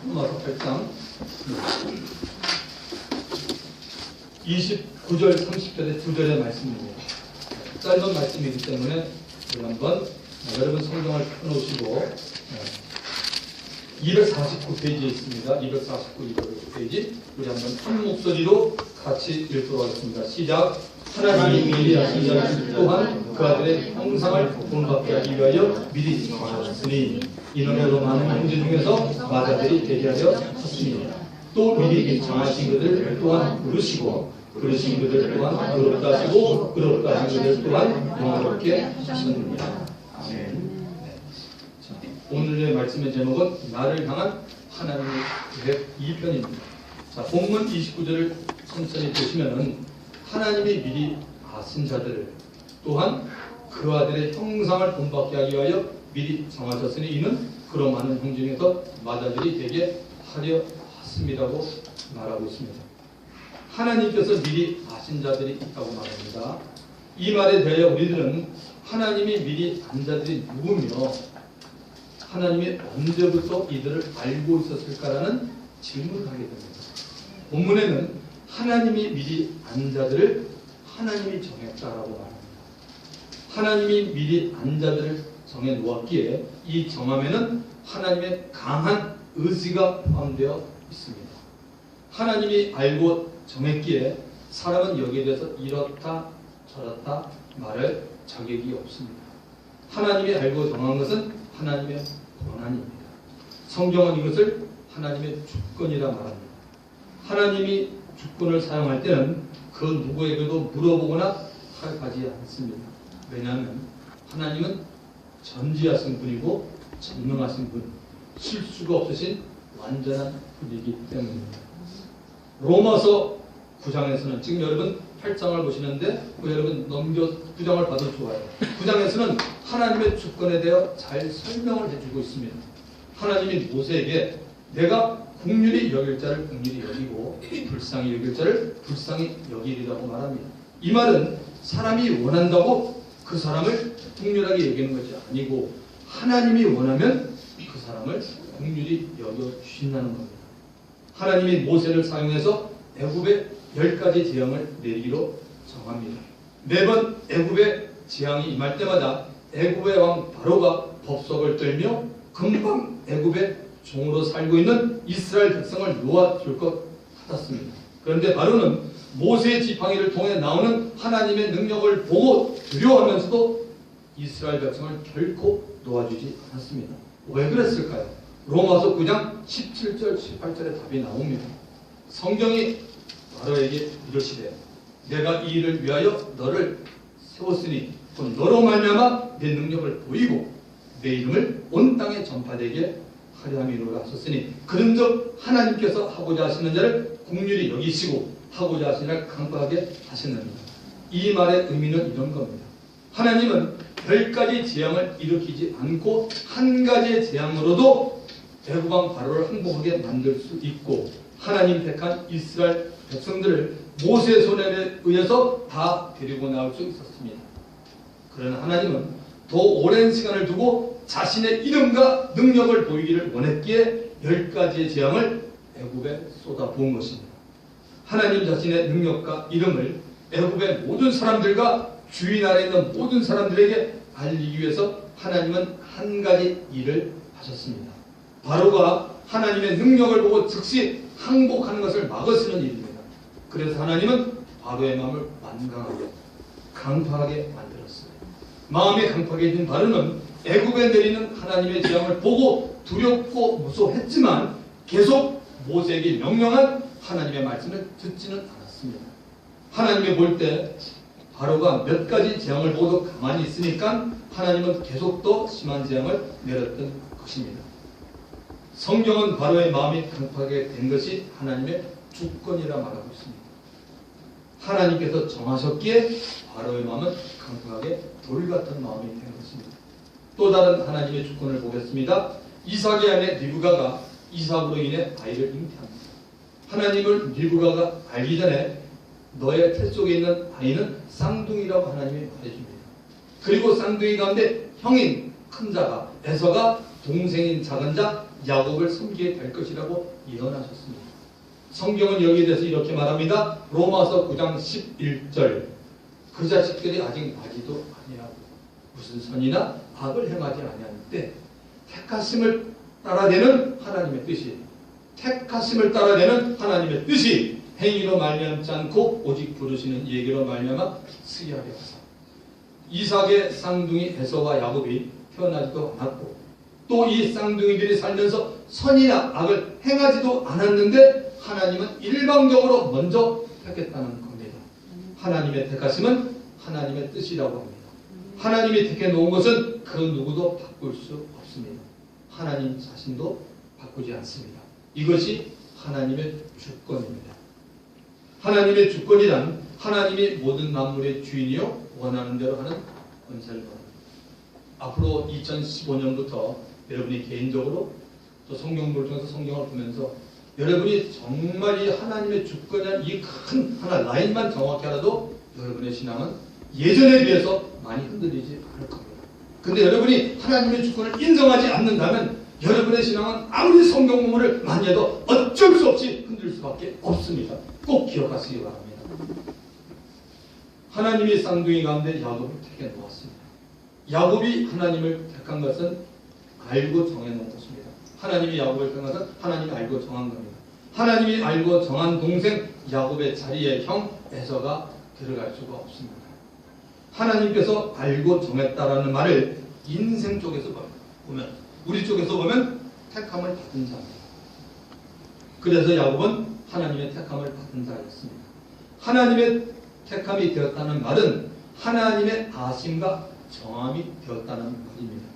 로마서 8장 29절 30절의 두 절의 말씀입니다. 짧은 말씀이기 때문에 우리 한번 여러분 성경을 펴놓으시고 249페이지에 있습니다. 249페이지 우리 한번 한 목소리로 같이 읽도록 하겠습니다. 시작. 하나님이 미리 아신 자들 또한 그 아들의 형상을 본받게 하기 위하여 미리 정하셨으니 이는 여러 많은 형제 중에서 마자들이 되게 하려 하셨으니 또 미리 정하신 그들 또한 부르시고 그러신 그들 또한 의롭다 하시고 의롭다 하신 그들 또한 영화롭게 하셨느니라. 아멘. 자, 오늘의 말씀의 제목은 나를 향한 하나님의 계획 2편입니다. 자, 본문 29절을 천천히 보시면은 하나님이 미리 아신 자들을 또한 그 아들의 형상을 본받게 하기 위하여 미리 정하셨으니 이는 그런 많은 형 중에서 마자들이 되게 하려 하심이라고 말하고 있습니다. 하나님께서 미리 아신 자들이 있다고 말합니다. 이 말에 대하여 우리들은 하나님이 미리 안 자들이 누구며 하나님이 언제부터 이들을 알고 있었을까라는 질문을 하게 됩니다. 본문에는 하나님이 미리 안 자들을 하나님이 정했다라고 말합니다. 하나님이 미리 안 자들을 정해 놓았기에 이 정함에는 하나님의 강한 의지가 포함되어 있습니다. 하나님이 알고 정했기에 사람은 여기에 대해서 이렇다 저렇다 말할 자격이 없습니다. 하나님이 알고 정한 것은 하나님의 권한입니다. 성경은 이것을 하나님의 주권이라 말합니다. 하나님이 주권을 사용할 때는 그 누구에게도 물어보거나 하지 않습니다. 왜냐하면 하나님은 전지하신 분이고 전능하신 분, 실수가 없으신 완전한 분이기 때문입니다. 로마서 9장에서는 지금 여러분 8장을 보시는데 여러분 넘겨 9장을 봐도 좋아요. 9장에서는 하나님의 주권에 대해 잘 설명을 해주고 있습니다. 하나님이 모세에게 내가 긍휼히 여길 자를 긍휼히 여기고 불쌍히 여길 자를 불쌍히 여기리라고 말합니다. 이 말은 사람이 원한다고 그 사람을 긍휼하게 여기는 것이 아니고 하나님이 원하면 그 사람을 긍휼히 여겨주신다는 겁니다. 하나님이 모세를 사용해서 애굽에 10가지 재앙을 내리기로 정합니다. 매번 애굽의 재앙이 임할 때마다 애굽의 왕 바로가 법석을 떨며 금방 애굽의 종으로 살고 있는 이스라엘 백성을 놓아줄 것 같았습니다. 그런데 바로는 모세의 지팡이를 통해 나오는 하나님의 능력을 보고 두려워하면서도 이스라엘 백성을 결코 놓아주지 않았습니다. 왜 그랬을까요? 로마서 9장 17절 18절에 답이 나옵니다. 성경이 바로에게 이르시되 내가 이 일을 위하여 너를 세웠으니 곧 너로 말미암아 내 능력을 보이고 내 이름을 온 땅에 전파되게 하려 함이로라 하셨으니 그런즉 하나님께서 하고자 하시는 자를 긍휼히 여기시고 하고자 하시는 자를 강팍하게 하시느니라. 이 말의 의미는 이런 겁니다. 하나님은 10가지 재앙을 일으키지 않고 한 가지의 재앙으로도 애굽왕 바로를 항복하게 만들 수 있고 하나님 택한 이스라엘 백성들을 모세의 손에 의해서 다 데리고 나올 수 있었습니다. 그러나 하나님은 더 오랜 시간을 두고 자신의 이름과 능력을 보이기를 원했기에 10가지의 재앙을 애굽에 쏟아부은 것입니다. 하나님 자신의 능력과 이름을 애굽의 모든 사람들과 주위 나라에 있는 모든 사람들에게 알리기 위해서 하나님은 한 가지 일을 하셨습니다. 바로가 하나님의 능력을 보고 즉시 항복하는 것을 막으시는 일입니다. 그래서 하나님은 바로의 마음을 완강하게 강팍하게 만들었어요. 마음이 강팍해진 바로는 애굽에 내리는 하나님의 재앙을 보고 두렵고 무서워했지만 계속 모세에게 명령한 하나님의 말씀을 듣지는 않았습니다. 하나님이 볼 때 바로가 몇 가지 재앙을 보고도 가만히 있으니까 하나님은 계속 더 심한 재앙을 내렸던 것입니다. 성경은 바로의 마음이 강팍하게 된 것이 하나님의 주권이라 말하고 있습니다. 하나님께서 정하셨기에 바로의 마음은 강팍하게 돌같은 마음이 된 것입니다. 또 다른 하나님의 주권을 보겠습니다. 이삭의 아내 리브가가 이삭으로 인해 아이를 잉태합니다. 하나님을 리브가가 알기 전에 너의 태 속에 있는 아이는 쌍둥이라고 하나님이 말해줍니다. 그리고 쌍둥이 가운데 형인 큰 자가 에서가 동생인 작은 자 야곱을 섬기게 될 것이라고 예언하셨습니다. 성경은 여기에 대해서 이렇게 말합니다. 로마서 9장 11절 그 자식들이 아직 나지도 아니하고 무슨 선이나 악을 행하지 아니하는 때 택하심을 따라내는 하나님의 뜻이 택하심을 따라내는 하나님의 뜻이 행위로 말미암지 않고 오직 부르시는 얘기로 말미암아 쓰게 하려 하사 이삭의 쌍둥이 에서와 야곱이 태어나지도 않았고 또 이 쌍둥이들이 살면서 선이나 악을 행하지도 않았는데 하나님은 일방적으로 먼저 택했다는 겁니다. 하나님의 택하심은 하나님의 뜻이라고 합니다. 하나님이 택해 놓은 것은 그 누구도 바꿀 수 없습니다. 하나님 자신도 바꾸지 않습니다. 이것이 하나님의 주권입니다. 하나님의 주권이란 하나님이 모든 만물의 주인이요 원하는 대로 하는 권세를 받습니다. 앞으로 2015년부터 여러분이 개인적으로 또 성경을 통해서 성경을 보면서 여러분이 정말 이 하나님의 주권이란 이 큰 하나 라인만 정확히 알아도 여러분의 신앙은 예전에 비해서 많이 흔들리지 않을 겁니다. 근데 여러분이 하나님의 주권을 인정하지 않는다면 여러분의 신앙은 아무리 성경 공부를 많이 해도 어쩔 수 없이 흔들릴 수밖에 없습니다. 꼭 기억하시기 바랍니다. 하나님이 쌍둥이 가운데 야곱을 택해 놓았습니다. 야곱이 하나님을 택한 것은 알고 정해놓은 것입니다. 하나님이 야곱을 택한 것은 하나님이 알고 정한 겁니다. 하나님이 알고 정한 동생 야곱의 자리에 형 에서가 들어갈 수가 없습니다. 하나님께서 알고 정했다라는 말을 인생 쪽에서 보면 우리 쪽에서 보면 택함을 받은 자입니다. 그래서 야곱은 하나님의 택함을 받은 자였습니다. 하나님의 택함이 되었다는 말은 하나님의 아심과 정함이 되었다는 말입니다.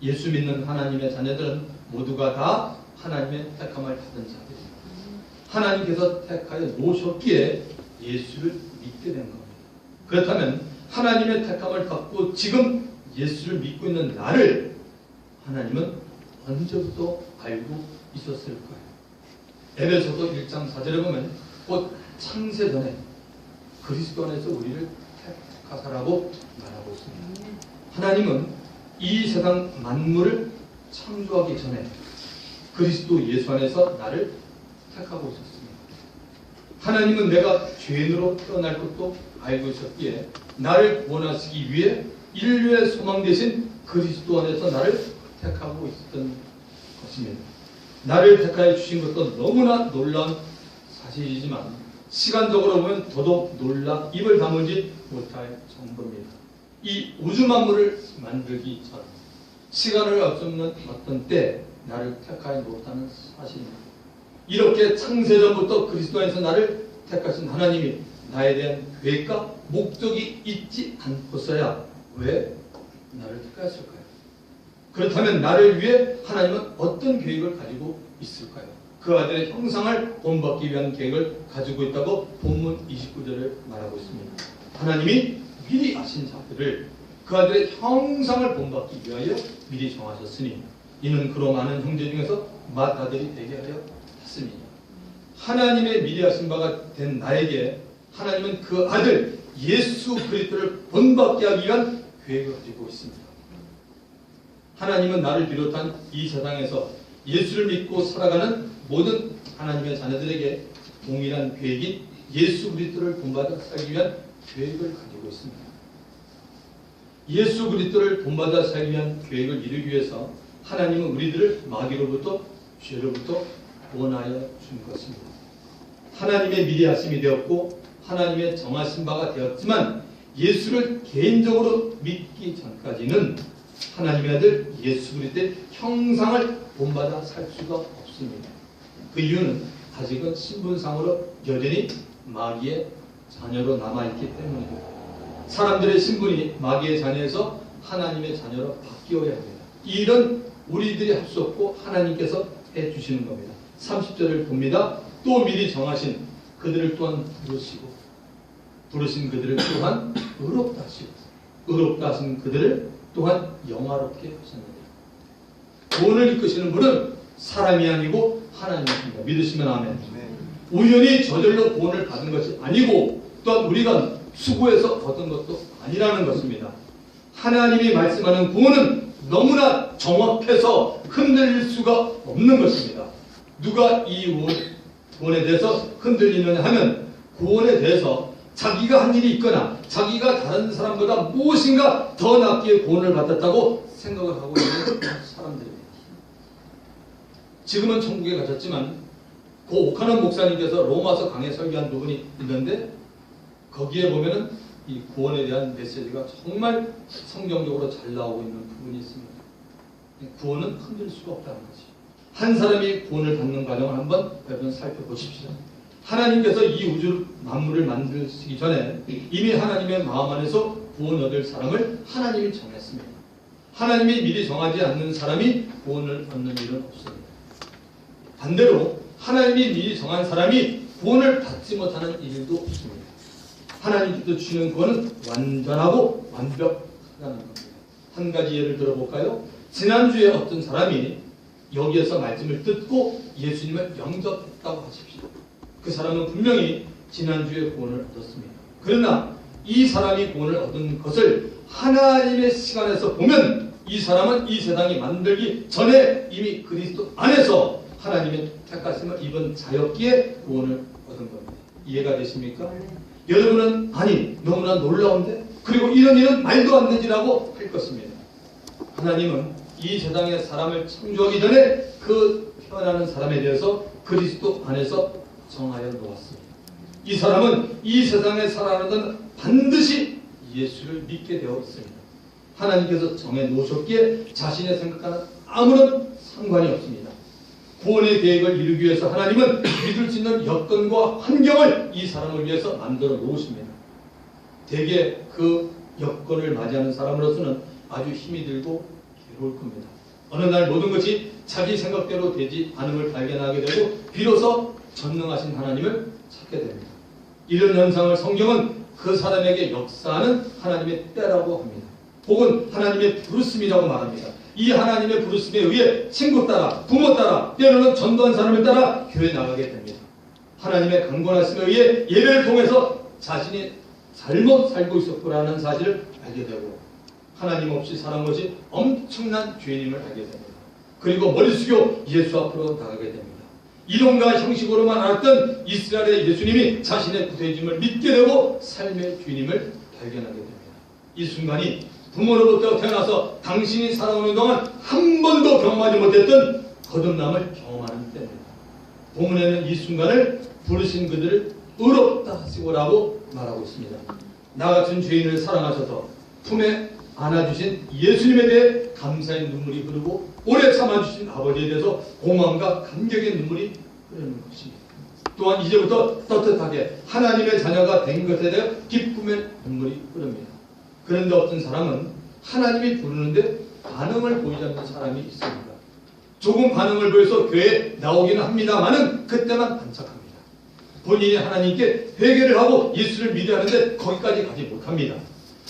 예수 믿는 하나님의 자녀들은 모두가 다 하나님의 택함을 받은 자들입니다. 하나님께서 택하여 놓으셨기에 예수를 믿게 된 겁니다. 그렇다면 하나님의 택함을 받고 지금 예수를 믿고 있는 나를 하나님은 언제부터 알고 있었을까요? 에베소서 1장 4절에 보면 곧 창세 전에 그리스도 안에서 우리를 택하사라고 말하고 있습니다. 하나님은 이 세상 만물을 창조하기 전에 그리스도 예수 안에서 나를 택하고 있었습니다. 하나님은 내가 죄인으로 태어날 것도 알고 있었기에 나를 구원하시기 위해 인류의 소망 대신 그리스도 안에서 나를 택하고 있었던 것입니다. 나를 택하여 주신 것도 너무나 놀라운 사실이지만 시간적으로 보면 더더욱 놀라 입을 다물지 못할 정도입니다. 이 우주 만물을 만들기 전 시간을 알 수 없는 어떤 때 나를 택하여 놓았다는 사실입니다. 이렇게 창세전부터 그리스도 안에서 나를 택하신 하나님이 나에 대한 계획과 목적이 있지 않고서야 왜 나를 택하였을까요? 그렇다면 나를 위해 하나님은 어떤 계획을 가지고 있을까요? 그 아들의 형상을 본받기 위한 계획을 가지고 있다고 본문 29절을 말하고 있습니다. 하나님이 미리 아신 자들을 그 아들의 형상을 본받기 위하여 미리 정하셨으니 이는 그로 많은 형제 중에서 맏아들이 되게 하려 했습니다. 하나님의 미리 하신 바가 된 나에게 하나님은 그 아들 예수 그리스도를 본받게 하기 위한 계획을 가지고 있습니다. 하나님은 나를 비롯한 이 세상에서 예수를 믿고 살아가는 모든 하나님의 자녀들에게 동일한 계획인 예수 그리스도를 본받아 살기 위한 계획을 가지고 있습니다. 예수 그리스도를 본받아 살기 위한 계획을 이루기 위해서 하나님은 우리들을 마귀로부터 죄로부터 구원하여 준 것입니다. 하나님의 미리 하심이 되었고 하나님의 정하신 바가 되었지만 예수를 개인적으로 믿기 전까지는 하나님의 아들 예수 그리스도의 형상을 본받아 살 수가 없습니다. 그 이유는 아직은 신분상으로 여전히 마귀의 자녀로 남아있기 때문입니다. 사람들의 신분이 마귀의 자녀에서 하나님의 자녀로 바뀌어야 합니다. 이 일은 우리들이 할 수 없고 하나님께서 해주시는 겁니다. 30절을 봅니다. 또 미리 정하신 그들을 또한 부르신 그들을 또한 의롭다 하시고 의롭다 하신 그들을 또한 영화롭게 하셨느니라. 구원을 이끄시는 분은 사람이 아니고 하나님이십니다. 믿으시면 아멘. 우연히 저절로 구원을 받은 것이 아니고 또한 우리가 수고해서 얻은 것도 아니라는 것입니다. 하나님이 말씀하는 구원은 너무나 정확해서 흔들릴 수가 없는 것입니다. 누가 이 구원에 대해서 흔들리느냐 하면 구원에 대해서 자기가 한 일이 있거나 자기가 다른 사람보다 무엇인가 더 낫게 구원을 받았다고 생각을 하고 있는 사람들입니다. 지금은 천국에 가셨지만 고 오카노 목사님께서 로마서 강해 설교한 부분이 있는데 거기에 보면은 이 구원에 대한 메시지가 정말 성경적으로 잘 나오고 있는 부분이 있습니다. 구원은 흔들 수가 없다는 것이. 한 사람이 구원을 받는 과정을 한번 여러분 살펴보십시오. 하나님께서 이 우주 만물을 만드시기 전에 이미 하나님의 마음 안에서 구원 얻을 사람을 하나님이 정했습니다. 하나님이 미리 정하지 않는 사람이 구원을 얻는 일은 없습니다. 반대로 하나님이 미리 정한 사람이 구원을 받지 못하는 일도 없습니다. 하나님께서 주시는 구원은 완전하고 완벽하다는 겁니다. 한 가지 예를 들어볼까요? 지난주에 어떤 사람이 여기에서 말씀을 듣고 예수님을 영접했다고 하십시오. 그 사람은 분명히 지난주에 구원을 얻었습니다. 그러나 이 사람이 구원을 얻은 것을 하나님의 시간에서 보면 이 사람은 이 세상이 만들기 전에 이미 그리스도 안에서 하나님의 택하심을 입은 자였기에 구원을 얻은 겁니다. 이해가 되십니까? 여러분은 아니 너무나 놀라운데 그리고 이런 일은 말도 안 되지라고 할 것입니다. 하나님은 이 세상의 사람을 창조하기 전에 그 태어나는 사람에 대해서 그리스도 안에서 정하여 놓았습니다. 이 사람은 이 세상에 살아가는 건 반드시 예수를 믿게 되어 있습니다. 하나님께서 정해 놓으셨기에 자신의 생각과는 아무런 상관이 없습니다. 구원의 계획을 이루기 위해서 하나님은 믿을 수 있는 여건과 환경을 이 사람을 위해서 만들어 놓으십니다. 대개 그 여건을 맞이하는 사람으로서는 아주 힘이 들고 괴로울 겁니다. 어느 날 모든 것이 자기 생각대로 되지 않음을 발견하게 되고 비로소 전능하신 하나님을 찾게 됩니다. 이런 현상을 성경은 그 사람에게 역사하는 하나님의 때라고 합니다. 혹은 하나님의 부르심이라고 말합니다. 이 하나님의 부르심에 의해 친구 따라, 부모 따라, 때로는 전도한 사람을 따라 교회 나가게 됩니다. 하나님의 강권하심에 의해 예배를 통해서 자신이 잘못 살고 있었구나는 사실을 알게 되고 하나님 없이 살아온 것이 엄청난 죄인임을 알게 됩니다. 그리고 머리 숙여 예수 앞으로 나가게 됩니다. 이론과 형식으로만 알았던 이스라엘의 예수님이 자신의 구세주임을 믿게 되고 삶의 주인임을 발견하게 됩니다. 이 순간이 부모로부터 태어나서 당신이 살아오는 동안 한 번도 경험하지 못했던 거듭남을 경험하는 때입니다. 본문에는 이 순간을 부르신 그들을 의롭다 하시고라고 말하고 있습니다. 나 같은 죄인을 사랑하셔서 품에 안아주신 예수님에 대해 감사의 눈물이 흐르고 오래 참아주신 아버지에 대해서 고마움과 감격의 눈물이 흐르는 것입니다. 또한 이제부터 떳떳하게 하나님의 자녀가 된 것에 대해 기쁨의 눈물이 흐릅니다. 그런데 어떤 사람은 하나님이 부르는데 반응을 보이지 않는 사람이 있습니다. 조금 반응을 보여서 교회에 나오기는 합니다만은 그때만 반짝합니다. 본인이 하나님께 회개를 하고 예수를 믿어야 하는데 거기까지 가지 못합니다.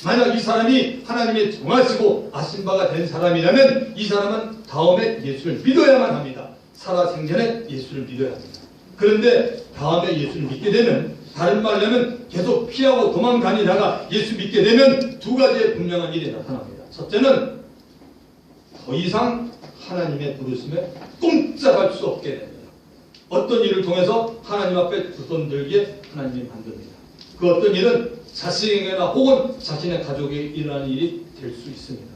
만약 이 사람이 하나님의 정하시고 아신 바가 된 사람이라면 이 사람은 다음에 예수를 믿어야만 합니다. 살아생전에 예수를 믿어야 합니다. 그런데 다음에 예수를 믿게 되면 다른 말로 하면 계속 피하고 도망다니다가 예수 믿게 되면 두 가지의 분명한 일이 나타납니다. 첫째는 더 이상 하나님의 부르심에 꼼짝할 수 없게 됩니다. 어떤 일을 통해서 하나님 앞에 두 손 들기에 하나님이 만듭니다. 그 어떤 일은 자신에게나 혹은 자신의 가족에게 일어나는 일이 될 수 있습니다.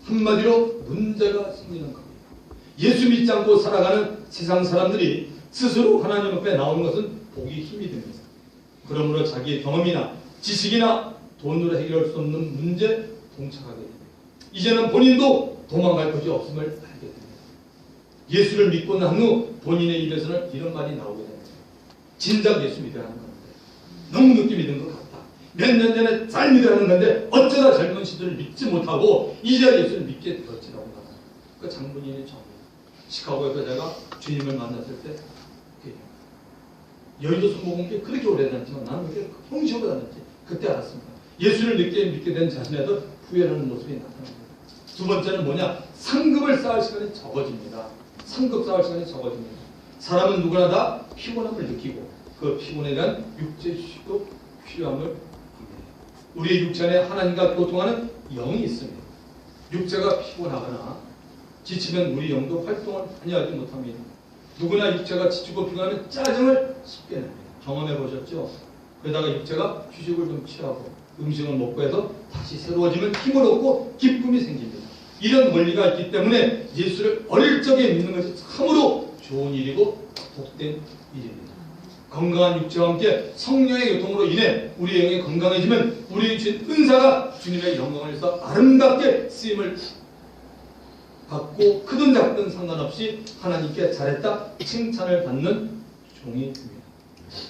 한마디로 문제가 생기는 겁니다. 예수 믿지 않고 살아가는 세상 사람들이 스스로 하나님 앞에 나오는 것은 보기 힘이 듭니다. 그러므로 자기의 경험이나 지식이나 돈으로 해결할 수 없는 문제에 봉착하게 됩니다. 이제는 본인도 도망갈 곳이 없음을 알게 됩니다. 예수를 믿고 난 후 본인의 입에서는 이런 말이 나오게 됩니다. 진작 예수 믿어야 하는 건데 너무 늦게 믿은 것 같다. 몇 년 전에 잘 믿어야 하는 건데 어쩌다 젊은 시절을 믿지 못하고 이제 예수를 믿게 되었지라고 합니다. 그 장본인의 정입니다. 시카고에서 제가 주님을 만났을 때 여의도 순복음교회 그렇게 오래 다녔지만 나는 그렇게 형식으로 다녔지. 그때 알았습니다. 예수를 늦게 믿게 된 자신에도 후회하는 모습이 나타납니다. 두 번째는 뭐냐? 상급을 쌓을 시간이 적어집니다. 상급 쌓을 시간이 적어집니다. 사람은 누구나 다 피곤함을 느끼고 그 피곤에 대한 육체 휴식도 필요함을 합니다. 우리의 육체 안에 하나님과 교통하는 영이 있습니다. 육체가 피곤하거나 지치면 우리 영도 활동을 하지 못합니다. 누구나 육체가 지치고 피곤하면 짜증을 쉽게 냅니다. 경험해 보셨죠? 그러다가 육체가 휴식을 좀 취하고 음식을 먹고 해서 다시 새로워지면 힘을 얻고 기쁨이 생깁니다. 이런 원리가 있기 때문에 예수를 어릴 적에 믿는 것이 참으로 좋은 일이고 복된 일입니다. 건강한 육체와 함께 성령의 교통으로 인해 우리 영이 건강해지면 우리 주신 은사가 주님의 영광을 위해서 아름답게 쓰임을 받고 크든 작든 상관없이 하나님께 잘했다 칭찬을 받는 종이 됩니다.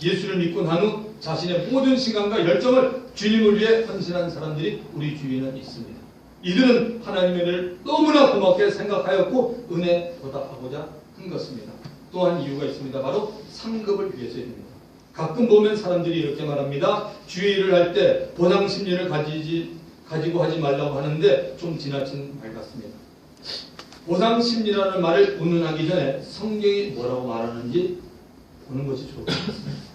예수를 믿고 난 후 자신의 모든 시간과 열정을 주님을 위해 헌신한 사람들이 우리 주위에는 있습니다. 이들은 하나님의 은혜를 너무나 고맙게 생각하였고 은혜 보답하고자 한 것입니다. 또한 이유가 있습니다. 바로 상급을 위해서입니다. 가끔 보면 사람들이 이렇게 말합니다. 주의 일을 할 때 보상 심리를 가지고 하지 말라고 하는데 좀 지나친 말 같습니다. 보상 심리라는 말을 운운하기 전에 성경이 뭐라고 말하는지 보는 것이 좋을 것 같습니다.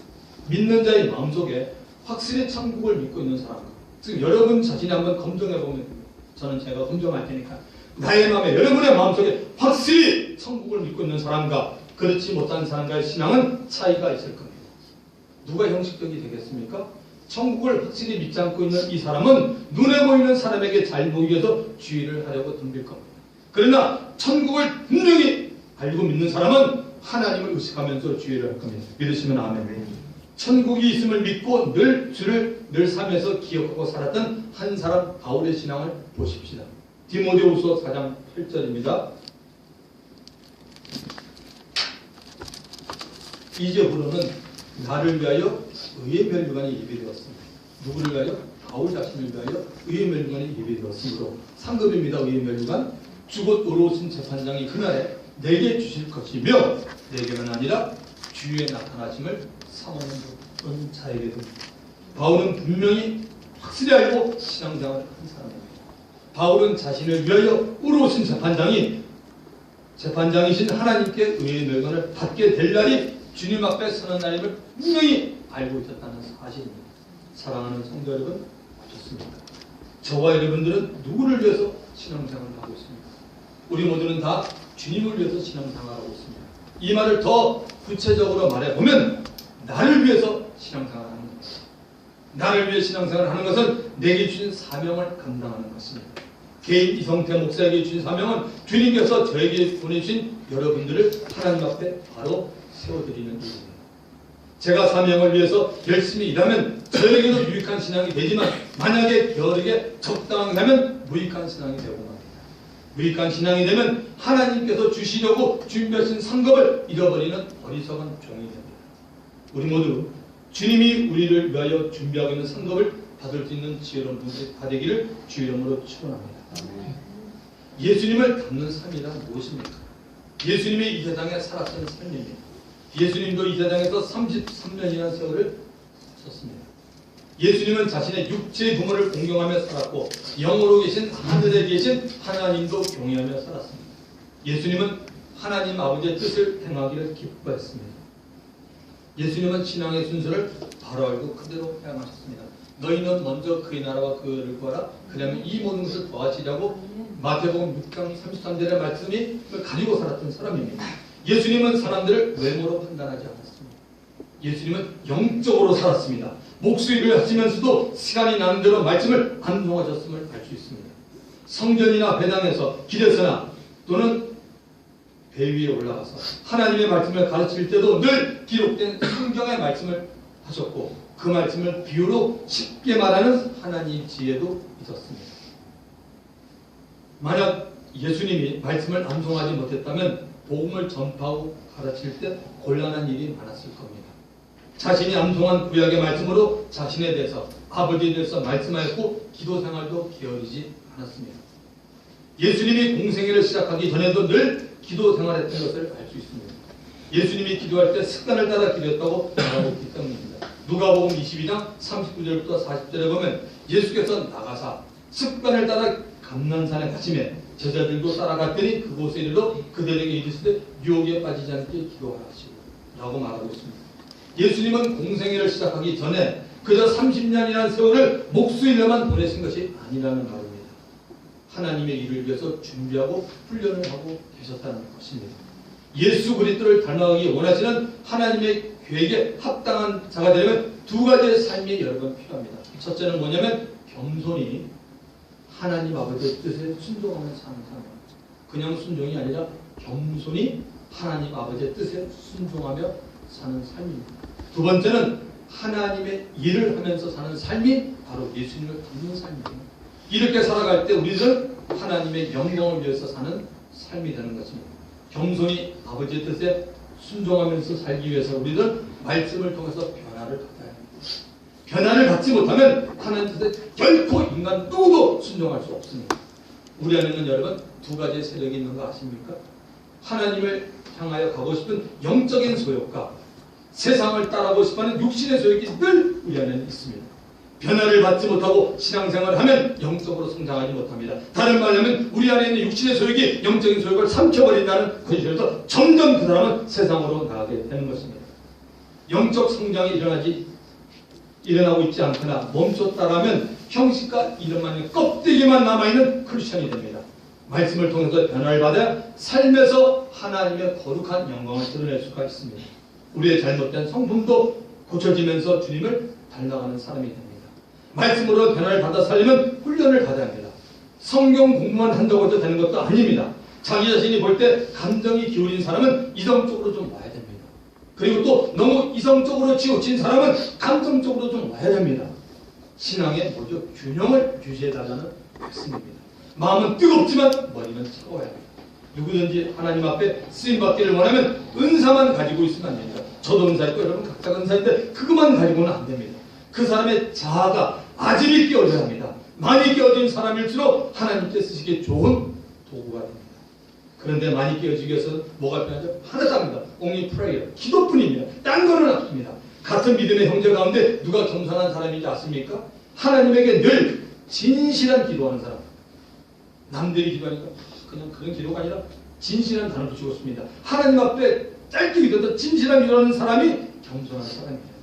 믿는 자의 마음속에 확실히 천국을 믿고 있는 사람, 즉 여러분 자신이 한번 검증해 보면 됩니다. 저는 제가 검증할 테니까 나의 마음에 여러분의 마음속에 확실히 천국을 믿고 있는 사람과 그렇지 못한 사람과의 신앙은 차이가 있을 겁니다. 누가 형식적이 되겠습니까? 천국을 확실히 믿지 않고 있는 이 사람은 눈에 보이는 사람에게 잘 보이기 위해서 주의를 하려고 덤빌 겁니다. 그러나 천국을 분명히 알고 믿는 사람은 하나님을 의식하면서 주의를 할 겁니다. 믿으시면 아멘. 천국이 있음을 믿고 늘 주를 늘 삶에서 기억하고 살았던 한 사람 바울의 신앙을 보십시다. 디모데후서 4장 8절입니다. 이제부로는 나를 위하여 의의 멸류관이 예비되었습니다. 누구를 위하여? 바울 자신을 위하여 의의 멸류관이 예비되었으므로 상급입니다. 의의 멸류관. 주곧 의로우신 재판장이 그날에 내게 주실 것이며 내게는 아니라 주의 나타나심을 사모하는 자에게도. 바울은 분명히 확실히 알고 신앙생활을 한 사람입니다. 바울은 자신을 위하여 의로우신 재판장이신 하나님께 의의 멸관을 받게 될 날이 주님 앞에 서는 날임을 분명히 알고 있었다는 사실입니다. 사랑하는 성도 여러분, 좋습니다. 저와 여러분들은 누구를 위해서 신앙생활을 하고 있습니까? 우리 모두는 다 주님을 위해서 신앙생활을 하고 있습니다. 이 말을 더 구체적으로 말해보면 나를 위해서 신앙생활을 하는 것입니다. 나를 위해 신앙생활을 하는 것은 내게 주신 사명을 감당하는 것입니다. 개인 이성태 목사에게 주신 사명은 주님께서 저에게 보내주신 여러분들을 하나님 앞에 바로 세워드리는 일입니다. 제가 사명을 위해서 열심히 일하면 저에게도 유익한 신앙이 되지만 만약에 게으르게 적당하게 하면 무익한 신앙이 되고 맙니다. 무익한 신앙이 되면 하나님께서 주시려고 준비하신 상급을 잃어버리는 어리석은 종이 됩니다. 우리 모두 주님이 우리를 위하여 준비하고 있는 상급을 받을 수 있는 지혜로운 분들이 다 되기를 주 이름으로 축원합니다. 예수님을 닮는 삶이란 무엇입니까? 예수님이 이 세상에 살았던 삶입니다. 예수님도 이 세상에서 33년이라는 세월을 썼습니다. 예수님은 자신의 육체의 부모를 공경하며 살았고 영으로 계신 하늘에 계신 하나님도 경외하며 살았습니다. 예수님은 하나님 아버지의 뜻을 행하기를 기뻐했습니다. 예수님은 신앙의 순서를 바로 알고 그대로 행하셨습니다. 너희는 먼저 그의 나라와 그를 구하라. 그러면 이 모든 것을 더하시라고 마태복음 6장 33절의 말씀이 가지고 살았던 사람입니다. 예수님은 사람들을 외모로 판단하지 않았습니다. 예수님은 영적으로 살았습니다. 목수일을 하시면서도 시간이 나는 대로 말씀을 암송하셨음을 알 수 있습니다. 성전이나 배당에서 길에서나 또는 배 위에 올라가서 하나님의 말씀을 가르칠 때도 늘 기록된 성경의 말씀을 하셨고 그 말씀을 비유로 쉽게 말하는 하나님 지혜도 있었습니다. 만약 예수님이 말씀을 암송하지 못했다면 복음을 전파하고 가르칠 때 곤란한 일이 많았을 겁니다. 자신이 암송한 구약의 말씀으로 자신에 대해서 아버지에 대해서 말씀하였고 기도 생활도 게으르지 않았습니다. 예수님이 공생애를 시작하기 전에도 늘 기도 생활했던 것을 알 수 있습니다. 예수님이 기도할 때 습관을 따라 기도했다고 말하고 있기 때문입니다. 누가복음 22장 39절부터 40절에 보면 예수께서 나가사 습관을 따라 감난산에 가시매 제자들도 따라갔더니 그곳에 이르러 그들에게 이르시되 유혹에 빠지지 않게 기도하시고 라고 말하고 있습니다. 예수님은 공생애를 시작하기 전에 그저 30년이라는 세월을 목수일에만 보내신 것이 아니라는 말입니다. 하나님의 일을 위해서 준비하고 훈련을 하고 계셨다는 것입니다. 예수 그리스도를 닮아가기 원하시는 하나님의 계획에 합당한 자가 되려면 두 가지의 삶이 여러 번 필요합니다. 첫째는 뭐냐면 겸손히 하나님 아버지의 뜻에 순종하며 사는 삶. 그냥 순종이 아니라 겸손히 하나님 아버지의 뜻에 순종하며 사는 삶입니다. 두 번째는 하나님의 일을 하면서 사는 삶이 바로 예수님을 닮는 삶입니다. 이렇게 살아갈 때 우리들은 하나님의 영광을 위해서 사는 삶이 되는 것입니다. 겸손히 아버지의 뜻에 순종하면서 살기 위해서 우리들은 말씀을 통해서 변화를 받아야 합니다. 변화를 받지 못하면 하나님 뜻에 결코 인간 누구도 순종할 수 없습니다. 우리 안에는 여러분 두 가지의 세력이 있는 거 아십니까? 하나님을 향하여 가고 싶은 영적인 소욕과 세상을 따라가고 싶어하는 육신의 소욕이 늘 우리 안에는 있습니다. 변화를 받지 못하고 신앙생활을 하면 영적으로 성장하지 못합니다. 다른 말로 하면 우리 안에 있는 육신의 소욕이 영적인 소욕을 삼켜버린다는 것이어서 점점 그 사람은 세상으로 나가게 되는 것입니다. 영적 성장이 일어나고 있지 않거나 멈췄다라면 형식과 이름만 있는 껍데기만 남아있는 크리스천이 됩니다. 말씀을 통해서 변화를 받아 삶에서 하나님의 거룩한 영광을 드러낼 수가 있습니다. 우리의 잘못된 성품도 고쳐지면서 주님을 닮아가는 사람이 됩니다. 말씀으로 변화를 받아 살려면 훈련을 받아야 합니다. 성경 공부만 한다고 해도 되는 것도 아닙니다. 자기 자신이 볼 때 감정이 기울인 사람은 이성적으로 좀 와야 됩니다. 그리고 또 너무 이성적으로 치우친 사람은 감정적으로 좀 와야 됩니다. 신앙의 모두 균형을 유지해달라는 말씀입니다. 마음은 뜨겁지만 머리는 차가워야 합니다. 누구든지 하나님 앞에 쓰임받기를 원하면 은사만 가지고 있으면 안 됩니다. 저도 은사 있고 여러분 각자 은사인데 그것만 가지고는 안 됩니다. 그 사람의 자아가 아직이 깨어져야 합니다. 많이 깨어진 사람일수록 하나님께 쓰시기에 좋은 도구가 됩니다. 그런데 많이 깨어지기 위해서 뭐가 필요하죠? 하나도 합니다. Only prayer. 기도뿐입니다. 딴 거는 없습니다. 같은 믿음의 형제 가운데 누가 겸손한 사람인지 아십니까? 하나님에게 늘 진실한 기도하는 사람. 남들이 기도하니까 그냥 그런 기도가 아니라 진실한 단어를 붙이고 있습니다. 하나님 앞에 짧게 기도해도 진실한 기도하는 사람이 겸손한 사람입니다.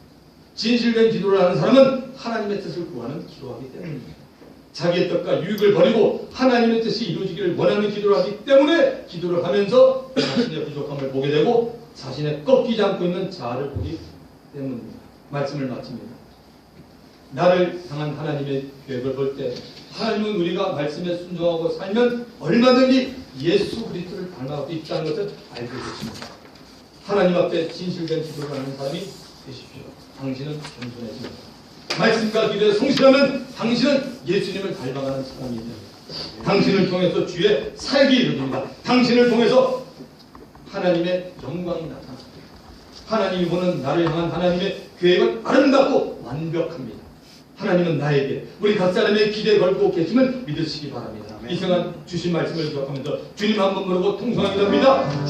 진실된 기도를 하는 사람은 하나님의 뜻을 구하는 기도하기 때문입니다. 자기의 뜻과 유익을 버리고 하나님의 뜻이 이루어지기를 원하는 기도를 하기 때문에 기도를 하면서 자신의 부족함을 보게 되고 자신의 꺾이지 않고 있는 자아를 보기 때문입니다. 말씀을 마칩니다. 나를 향한 하나님의 계획을 볼 때 하나님은 우리가 말씀에 순종하고 살면 얼마든지 예수 그리스도를 닮아갈 수 있다는 것을 알고 계십니다. 하나님 앞에 진실된 기도를 하는 사람이 되십시오. 당신은 겸손해집니다. 말씀과 기도에 성실하면 당신은 예수님을 닮아가는 사람이 됩니다. 당신을 통해서 주의 살기 이루어집니다. 당신을 통해서 하나님의 영광이 나타납니다. 하나님이 보는 나를 향한 하나님의 계획은 아름답고 완벽합니다. 하나님은 나에게 우리 각 사람의 기대에 걸고 계심을 믿으시기 바랍니다. 이 시간 주신 말씀을 기억하면서 주님 한번 부르고 통성하게 됩니다.